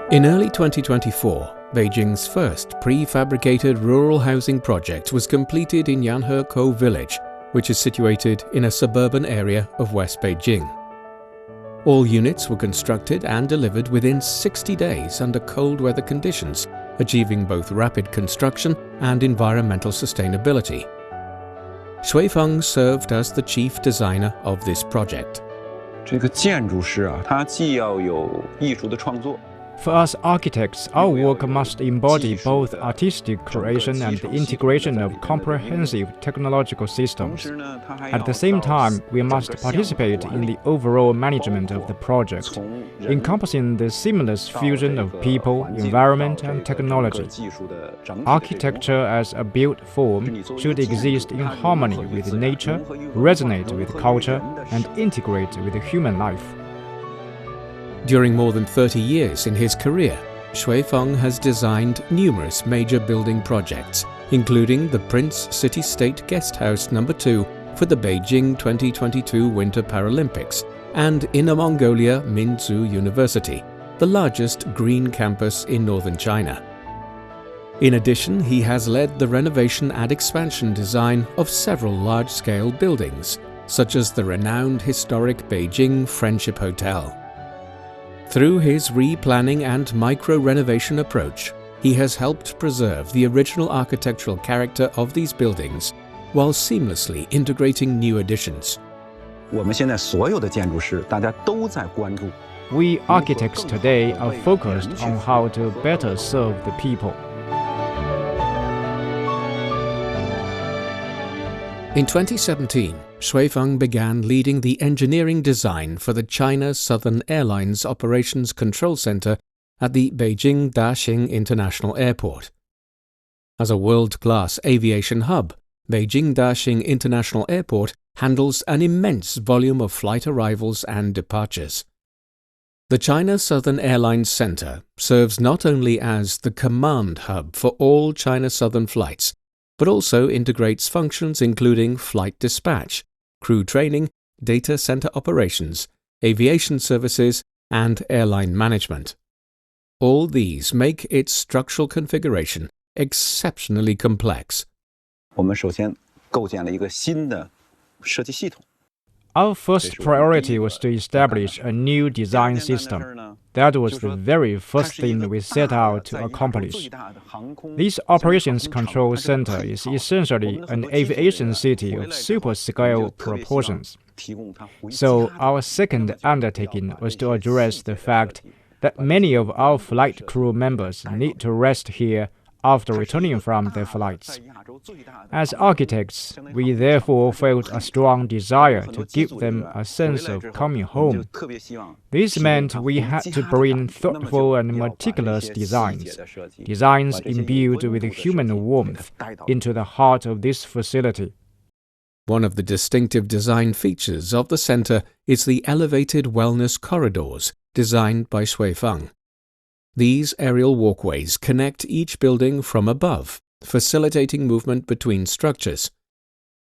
In early 2024, Beijing's first prefabricated rural housing project was completed in Yanhekou village, which is situated in a suburban area of West Beijing. All units were constructed and delivered within 60 days under cold weather conditions, achieving both rapid construction and environmental sustainability. Xue Feng served as the chief designer of this project. 这个建筑师啊，他既要有艺术的创作。 For us architects, our work must embody both artistic creation and the integration of comprehensive technological systems. At the same time, we must participate in the overall management of the project, encompassing the seamless fusion of people, environment, and technology. Architecture as a built form should exist in harmony with nature, resonate with culture, and integrate with human life. During more than 30 years in his career, Xue Feng has designed numerous major building projects, including the Prince City-State Guest House No. 2 for the Beijing 2022 Winter Paralympics and Inner Mongolia Minzu University, the largest green campus in northern China. In addition, he has led the renovation and expansion design of several large-scale buildings, such as the renowned historic Beijing Friendship Hotel. Through his replanning and micro-renovation approach, he has helped preserve the original architectural character of these buildings while seamlessly integrating new additions. We architects today are focused on how to better serve the people. In 2017, Xue Feng began leading the engineering design for the China Southern Airlines Operations Control Center at the Beijing Daxing International Airport. As a world-class aviation hub, Beijing Daxing International Airport handles an immense volume of flight arrivals and departures. The China Southern Airlines Center serves not only as the command hub for all China Southern flights, but also integrates functions including flight dispatch, crew training, data center operations, aviation services, and airline management. All these make its structural configuration exceptionally complex. Our first priority was to establish a new design system. That was the very first thing we set out to accomplish. This operations control center is essentially an aviation city of super-scale proportions. So our second undertaking was to address the fact that many of our flight crew members need to rest here after returning from their flights. As architects, we therefore felt a strong desire to give them a sense of coming home. This meant we had to bring thoughtful and meticulous designs imbued with human warmth, into the heart of this facility. One of the distinctive design features of the center is the elevated wellness corridors designed by Xue Feng. These aerial walkways connect each building from above, facilitating movement between structures.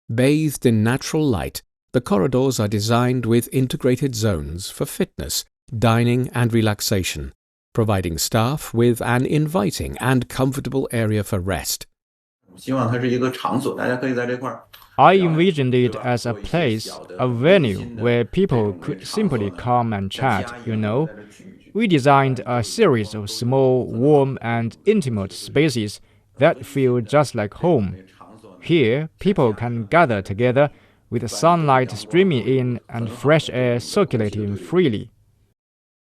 Bathed in natural light, the corridors are designed with integrated zones for fitness, dining, and relaxation, providing staff with an inviting and comfortable area for rest. I envisioned it as a place, a venue where people could simply come and chat, We designed a series of small, warm, and intimate spaces that feel just like home. Here, people can gather together with sunlight streaming in and fresh air circulating freely.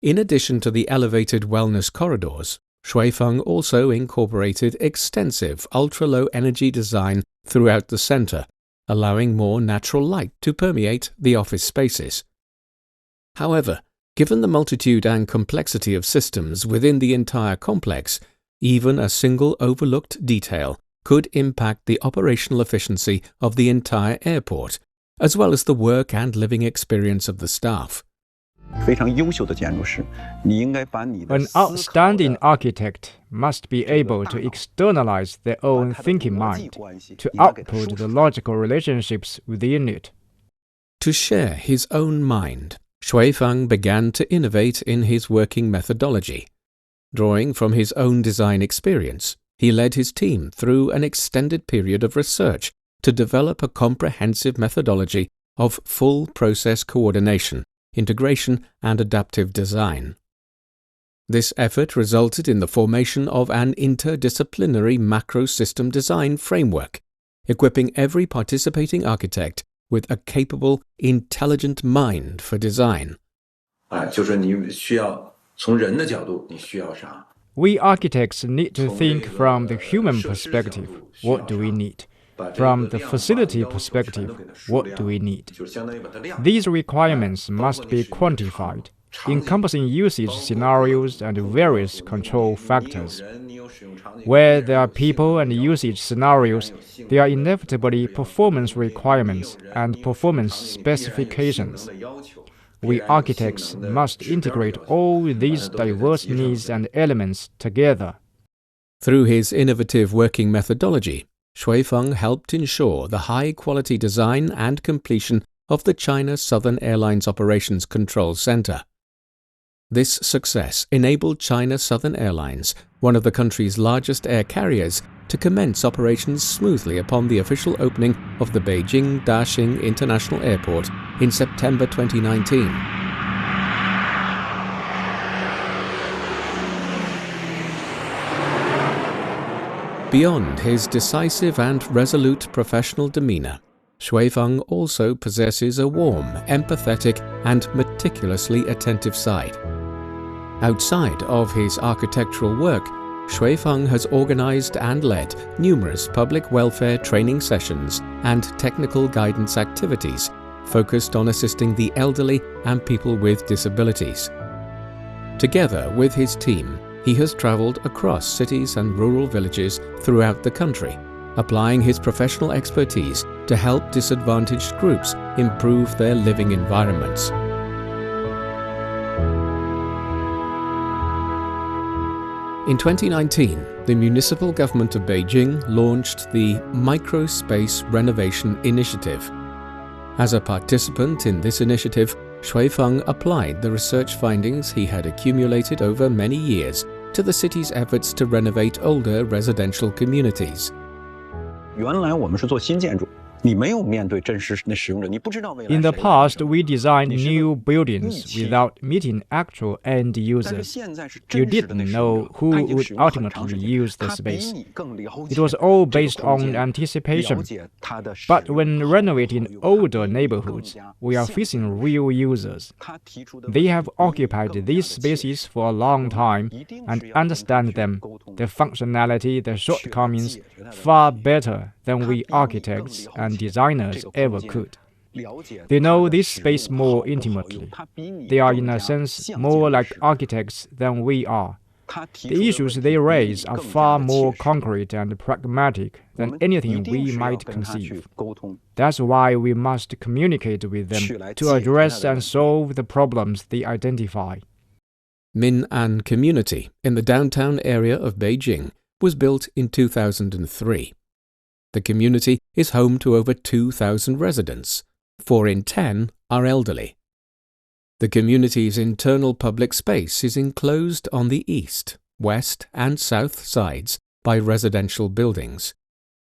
In addition to the elevated wellness corridors, Xue Feng also incorporated extensive ultra-low energy design throughout the center, allowing more natural light to permeate the office spaces. However, given the multitude and complexity of systems within the entire complex, even a single overlooked detail could impact the operational efficiency of the entire airport, as well as the work and living experience of the staff. An outstanding architect must be able to externalize their own thinking mind, to output the logical relationships within it. To share his own mind, Xue Feng began to innovate in his working methodology. Drawing from his own design experience, he led his team through an extended period of research to develop a comprehensive methodology of full process coordination, integration, and adaptive design. This effort resulted in the formation of an interdisciplinary macro system design framework, equipping every participating architect with a capable, intelligent mind for design. We architects need to think from the human perspective, what do we need? From the facility perspective, what do we need? These requirements must be quantified, encompassing usage scenarios and various control factors. Where there are people and usage scenarios, there are inevitably performance requirements and performance specifications. We architects must integrate all these diverse needs and elements together. Through his innovative working methodology, Xue Feng helped ensure the high-quality design and completion of the China Southern Airlines Operations Control Center. This success enabled China Southern Airlines, one of the country's largest air carriers, to commence operations smoothly upon the official opening of the Beijing Daxing International Airport in September 2019. Beyond his decisive and resolute professional demeanor, Xue Feng also possesses a warm, empathetic, and meticulously attentive side. Outside of his architectural work, Xue Feng has organized and led numerous public welfare training sessions and technical guidance activities focused on assisting the elderly and people with disabilities. Together with his team, he has traveled across cities and rural villages throughout the country, applying his professional expertise to help disadvantaged groups improve their living environments. In 2019, the municipal government of Beijing launched the Microspace Renovation Initiative. As a participant in this initiative, Xue Feng applied the research findings he had accumulated over many years to the city's efforts to renovate older residential communities. 原来我们是做新建筑，你没有面对真实的使用者，你不知道未来。 In the past, we designed new buildings without meeting actual end users. You didn't know who would ultimately use the space. It was all based on anticipation. But when renovating older neighborhoods, we are facing real users. They have occupied these spaces for a long time and understand them, their functionality, their shortcomings, far better than we architects and designers ever could. They know this space more intimately. They are in a sense more like architects than we are. The issues they raise are far more concrete and pragmatic than anything we might conceive. That's why we must communicate with them to address and solve the problems they identify. Min An Community in the downtown area of Beijing was built in 2003. The community is home to over 2,000 residents. 4 in 10 are elderly. The community's internal public space is enclosed on the east, west, and south sides by residential buildings.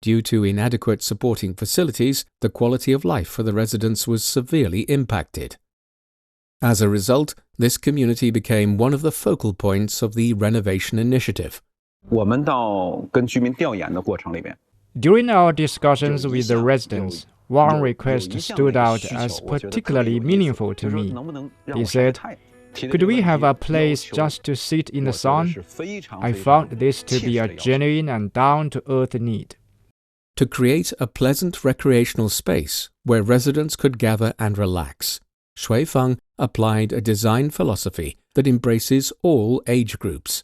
Due to inadequate supporting facilities, the quality of life for the residents was severely impacted. As a result, this community became one of the focal points of the renovation initiative. 我们到跟居民调研的过程里边。 During our discussions with the residents, one request stood out as particularly meaningful to me. They said, "Could we have a place just to sit in the sun?" I found this to be a genuine and down-to-earth need. To create a pleasant recreational space where residents could gather and relax, Xue Feng applied a design philosophy that embraces all age groups.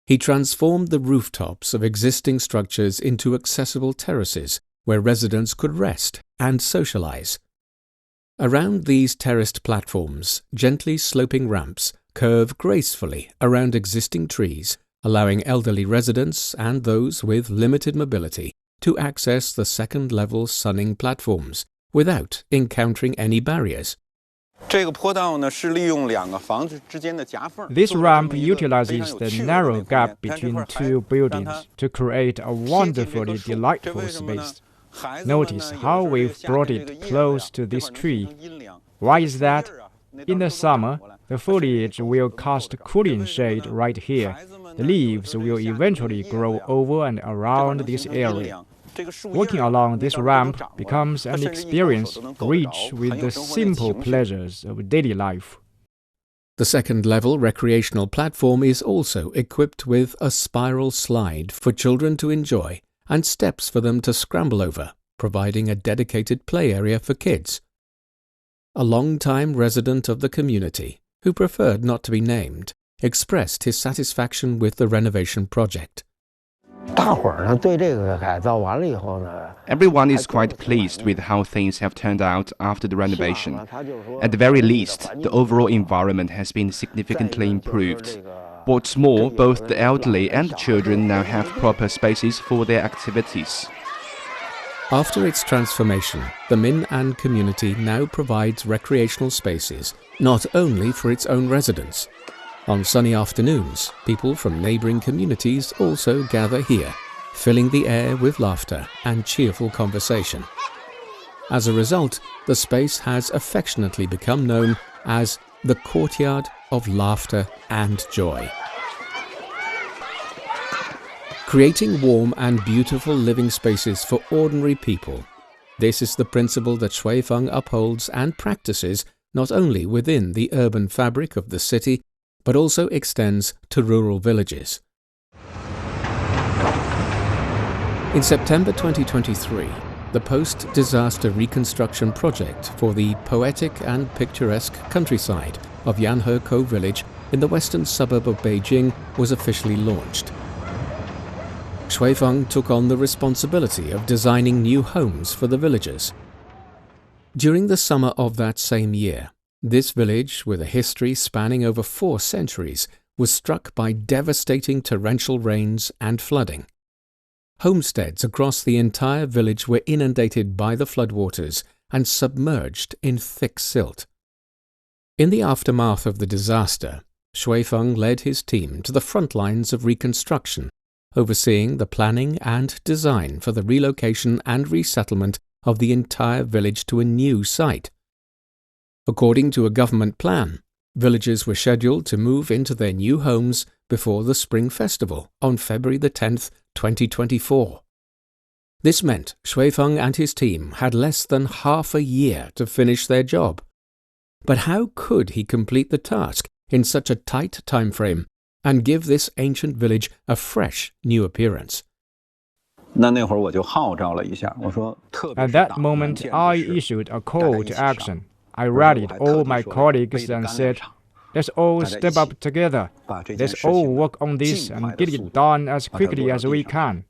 He transformed the rooftops of existing structures into accessible terraces where residents could rest and socialize. Around these terraced platforms, gently sloping ramps curve gracefully around existing trees, allowing elderly residents and those with limited mobility to access the second-level sunning platforms without encountering any barriers. This ramp utilizes the narrow gap between two buildings to create a wonderfully delightful space. Notice how we've brought it close to this tree. Why is that? In the summer, the foliage will cast cooling shade right here. The leaves will eventually grow over and around this area. Walking along this ramp becomes an experience rich with the simple pleasures of daily life. The second-level recreational platform is also equipped with a spiral slide for children to enjoy and steps for them to scramble over, providing a dedicated play area for kids. A long-time resident of the community, who preferred not to be named, expressed his satisfaction with the renovation project. Everyone is quite pleased with how things have turned out after the renovation. At the very least, the overall environment has been significantly improved. What's more, both the elderly and the children now have proper spaces for their activities. After its transformation, the Min'an community now provides recreational spaces, not only for its own residents. On sunny afternoons, people from neighboring communities also gather here, filling the air with laughter and cheerful conversation. As a result, the space has affectionately become known as the Courtyard of Laughter and Joy. Creating warm and beautiful living spaces for ordinary people. This is the principle that Xue Feng upholds and practices not only within the urban fabric of the city, but also extends to rural villages. In September 2023, the post-disaster reconstruction project for the poetic and picturesque countryside of Yanhekou village in the western suburb of Beijing was officially launched. Xue Feng took on the responsibility of designing new homes for the villagers. During the summer of that same year, this village, with a history spanning over 4 centuries, was struck by devastating torrential rains and flooding. Homesteads across the entire village were inundated by the floodwaters and submerged in thick silt. In the aftermath of the disaster, Xue Feng led his team to the front lines of reconstruction, overseeing the planning and design for the relocation and resettlement of the entire village to a new site. According to a government plan, villagers were scheduled to move into their new homes before the Spring Festival on February the 10th, 2024. This meant Xue Feng and his team had less than half a year to finish their job. But how could he complete the task in such a tight time frame and give this ancient village a fresh new appearance? At that moment, I issued a call to action. I rallied all my colleagues and said, "Let's all step up together. Let's all work on this and get it done as quickly as we can."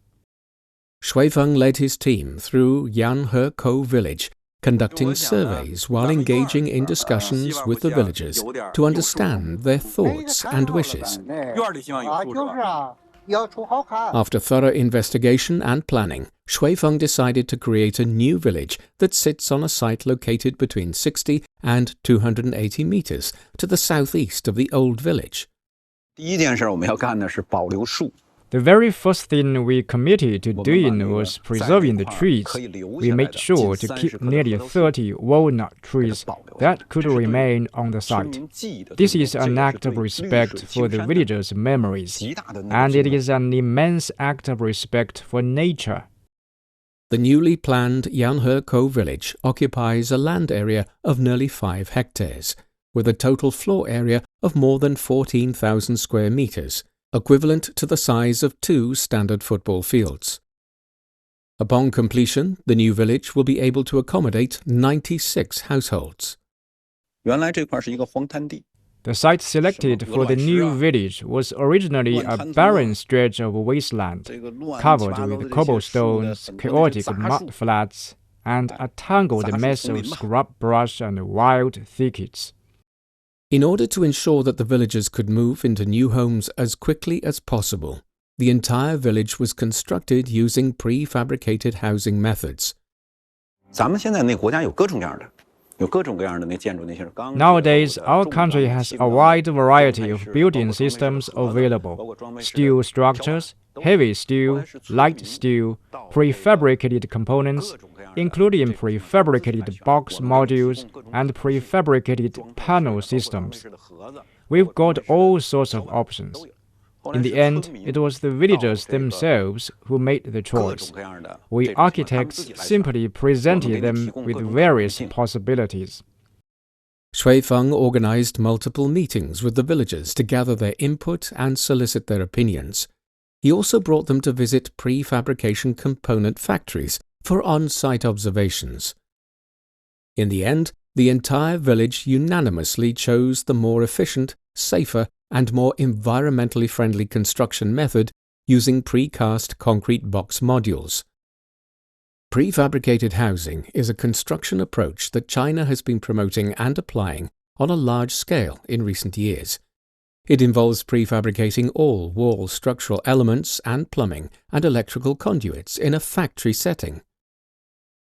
Xue Feng led his team through Yanhekou village, conducting surveys while engaging in discussions with the villagers to understand their thoughts and wishes. After thorough investigation and planning, Xue Feng decided to create a new village that sits on a site located between 60 and 280 meters to the southeast of the old village. The very first thing we committed to doing was preserving the trees. We made sure to keep nearly 30 walnut trees that could remain on the site. This is an act of respect for the villagers' memories, and it is an immense act of respect for nature. The newly planned Yanhekou village occupies a land area of nearly 5 hectares, with a total floor area of more than 14,000 square meters, equivalent to the size of 2 standard football fields. Upon completion, the new village will be able to accommodate 96 households. The site selected for the new village was originally a barren stretch of wasteland, covered with cobblestones, chaotic mud flats, and a tangled mess of scrub brush and wild thickets. In order to ensure that the villagers could move into new homes as quickly as possible, the entire village was constructed using prefabricated housing methods. Nowadays, our country has a wide variety of building systems available: steel structures, heavy steel, light steel, prefabricated components, including prefabricated box modules and prefabricated panel systems. We've got all sorts of options. In the end, it was the villagers themselves who made the choice. We architects simply presented them with various possibilities. Xue Feng organized multiple meetings with the villagers to gather their input and solicit their opinions. He also brought them to visit prefabrication component factories for on-site observations. In the end, the entire village unanimously chose the more efficient, safer, and more environmentally friendly construction method using precast concrete box modules. Prefabricated housing is a construction approach that China has been promoting and applying on a large scale in recent years. It involves prefabricating all wall structural elements and plumbing and electrical conduits in a factory setting.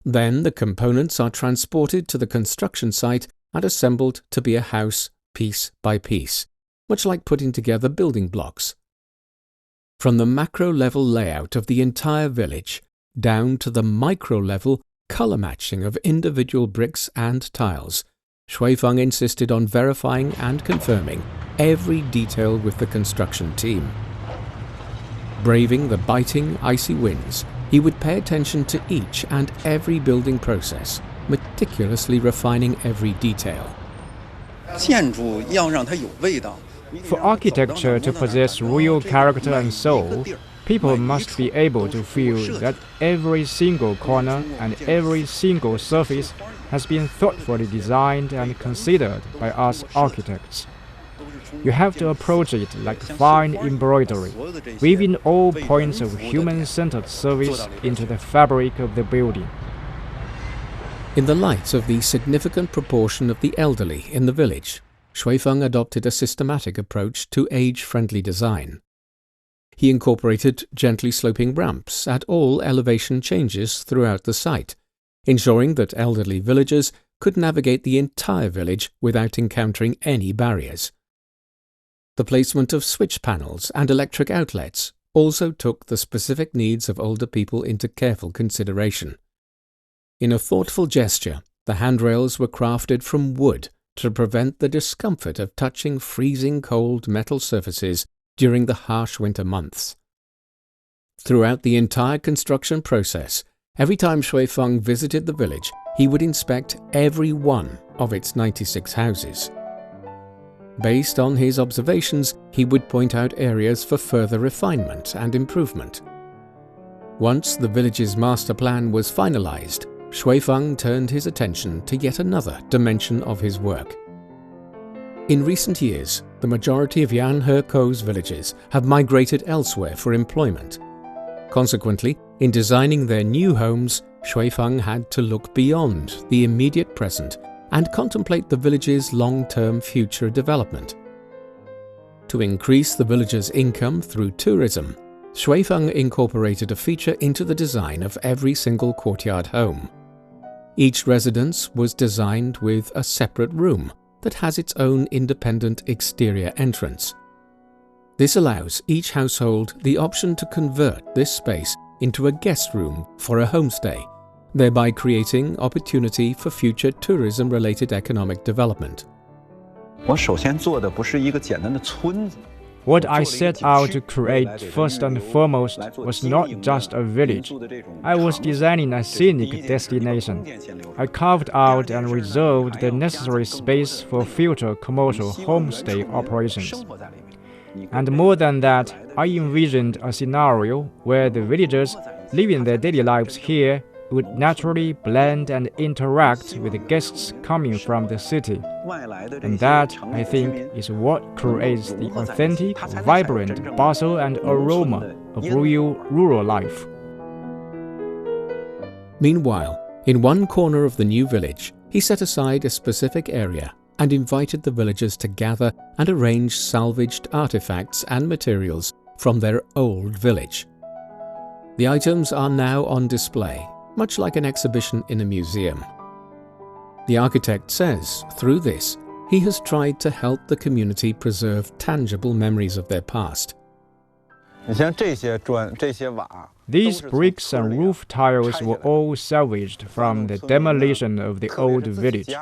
Then the components are transported to the construction site and assembled to be a house piece by piece, much like putting together building blocks. From the macro-level layout of the entire village down to the micro-level color matching of individual bricks and tiles, Xue Feng insisted on verifying and confirming every detail with the construction team. Braving the biting, icy winds, he would pay attention to each and every building process, meticulously refining every detail. For architecture to possess real character and soul, people must be able to feel that every single corner and every single surface has been thoughtfully designed and considered by us architects. You have to approach it like fine embroidery, weaving all points of human-centered service into the fabric of the building. In the light of the significant proportion of the elderly in the village, Xue Feng adopted a systematic approach to age-friendly design. He incorporated gently sloping ramps at all elevation changes throughout the site, ensuring that elderly villagers could navigate the entire village without encountering any barriers. The placement of switch panels and electric outlets also took the specific needs of older people into careful consideration. In a thoughtful gesture, the handrails were crafted from wood to prevent the discomfort of touching freezing cold metal surfaces during the harsh winter months. Throughout the entire construction process, every time Xue Feng visited the village, he would inspect every one of its 96 houses. Based on his observations, he would point out areas for further refinement and improvement. Once the village's master plan was finalized, Xue Feng turned his attention to yet another dimension of his work. In recent years, the majority of Yan Hekou's villages have migrated elsewhere for employment. Consequently, in designing their new homes, Xue Feng had to look beyond the immediate present and contemplate the village's long-term future development. To increase the village's income through tourism, Xue Feng incorporated a feature into the design of every single courtyard home. Each residence was designed with a separate room that has its own independent exterior entrance. This allows each household the option to convert this space into a guest room for a homestay, thereby creating opportunity for future tourism-related economic development. What I set out to create first and foremost was not just a village. I was designing a scenic destination. I carved out and reserved the necessary space for future commercial homestay operations. And more than that, I envisioned a scenario where the villagers living their daily lives here would naturally blend and interact with the guests coming from the city. And that, I think, is what creates the authentic, vibrant bustle and aroma of real rural life. Meanwhile, in one corner of the new village, he set aside a specific area and invited the villagers to gather and arrange salvaged artifacts and materials from their old village. The items are now on display, much like an exhibition in a museum. The architect says, through this, he has tried to help the community preserve tangible memories of their past. These bricks and roof tiles were all salvaged from the demolition of the old village.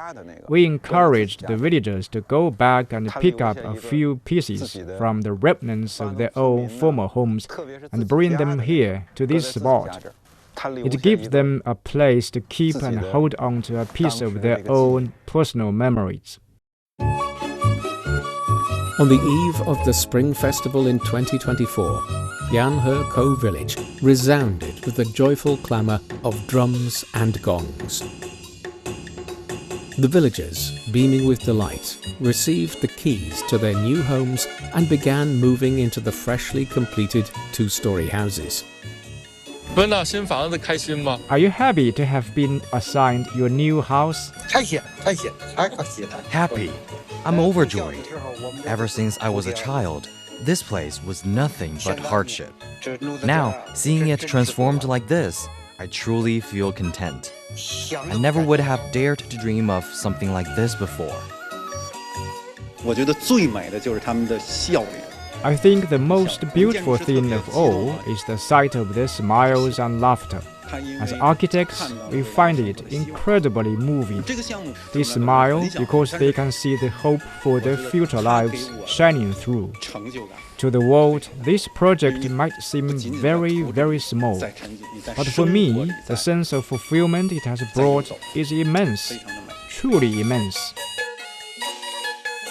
We encouraged the villagers to go back and pick up a few pieces from the remnants of their old former homes and bring them here to this spot. It gives them a place to keep and hold on to a piece of their own personal memories. On the eve of the Spring Festival in 2024, Yanhe Kou Village resounded with the joyful clamour of drums and gongs. The villagers, beaming with delight, received the keys to their new homes and began moving into the freshly completed two-story houses. Are you happy to have been assigned your new house? Happy. I'm overjoyed. Ever since I was a child, this place was nothing but hardship. Now, seeing it transformed like this, I truly feel content. I never would have dared to dream of something like this before. I think the most beautiful thing of all is the sight of their smiles and laughter. As architects, we find it incredibly moving. They smile because they can see the hope for their future lives shining through. To the world, this project might seem very, very small. But for me, the sense of fulfillment it has brought is immense, truly immense.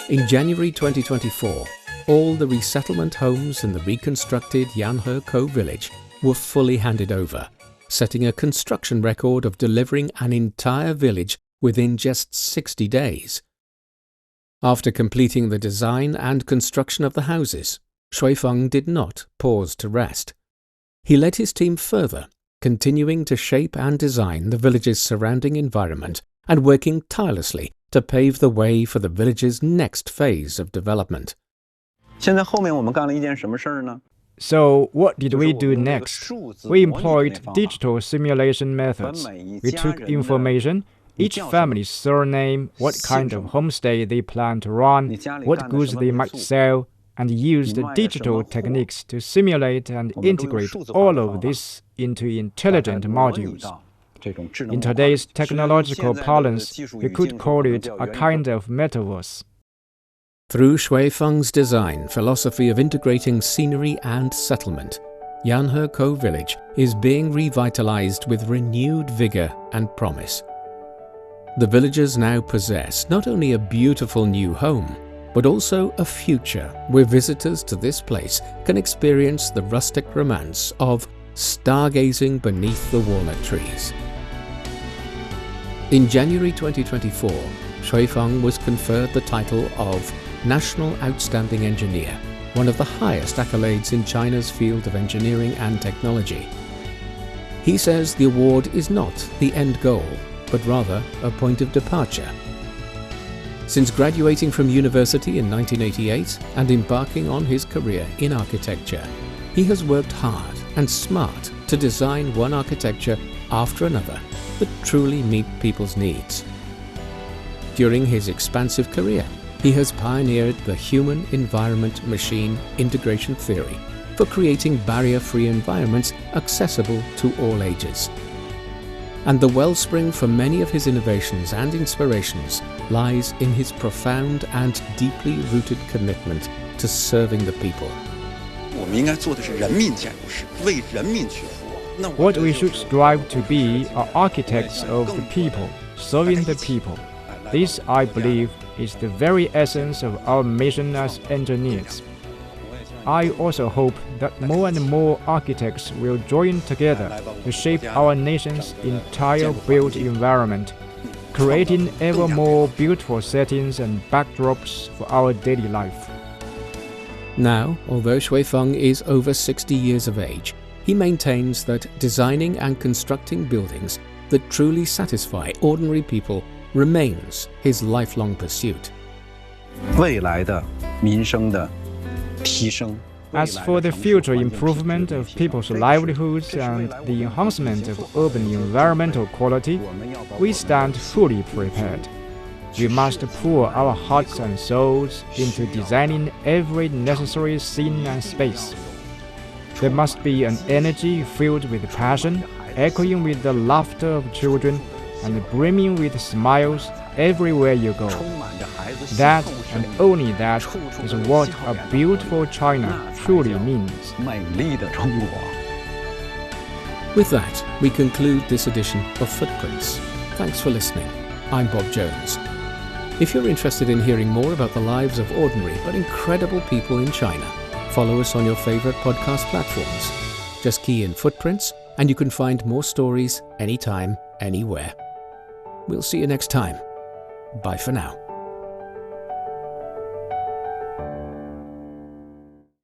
In January 2024, all the resettlement homes in the reconstructed Yanhe Kou village were fully handed over, setting a construction record of delivering an entire village within just 60 days. After completing the design and construction of the houses, Xue Feng did not pause to rest. He led his team further, continuing to shape and design the village's surrounding environment and working tirelessly to pave the way for the village's next phase of development. So what did we do next? We employed digital simulation methods. We took information, each family's surname, what kind of homestay they plan to run, what goods they might sell, and used digital techniques to simulate and integrate all of this into intelligent modules. In today's technological parlance, we could call it a kind of metaverse. Through Xue Feng's design philosophy of integrating scenery and settlement, Yanhe Kou village is being revitalized with renewed vigor and promise. The villagers now possess not only a beautiful new home, but also a future where visitors to this place can experience the rustic romance of stargazing beneath the walnut trees. In January 2024, Xue Feng was conferred the title of National Outstanding Engineer, one of the highest accolades in China's field of engineering and technology. He says the award is not the end goal, but rather a point of departure. Since graduating from university in 1988 and embarking on his career in architecture, he has worked hard and smart to design one architecture after another that truly meet people's needs. During his expansive career, he has pioneered the human-environment-machine integration theory for creating barrier-free environments accessible to all ages. And the wellspring for many of his innovations and inspirations lies in his profound and deeply rooted commitment to serving the people. What we should strive to be are architects of the people, serving the people. This, I believe, is the very essence of our mission as engineers. I also hope that more and more architects will join together to shape our nation's entire built environment, creating ever more beautiful settings and backdrops for our daily life. Now, although Xue Feng is over 60 years of age, he maintains that designing and constructing buildings that truly satisfy ordinary people remains his lifelong pursuit. 未来的民生的提升 As for the future improvement of people's livelihoods and the enhancement of urban environmental quality, we stand fully prepared. We must pour our hearts and souls into designing every necessary scene and space. There must be an energy filled with passion, echoing with the laughter of children, and brimming with smiles everywhere you go. That, and only that, is what a beautiful China truly means. With that, we conclude this edition of Footprints. Thanks for listening. I'm Bob Jones. If you're interested in hearing more about the lives of ordinary but incredible people in China, follow us on your favorite podcast platforms. Just key in Footprints and you can find more stories anytime, anywhere. We'll see you next time. Bye for now.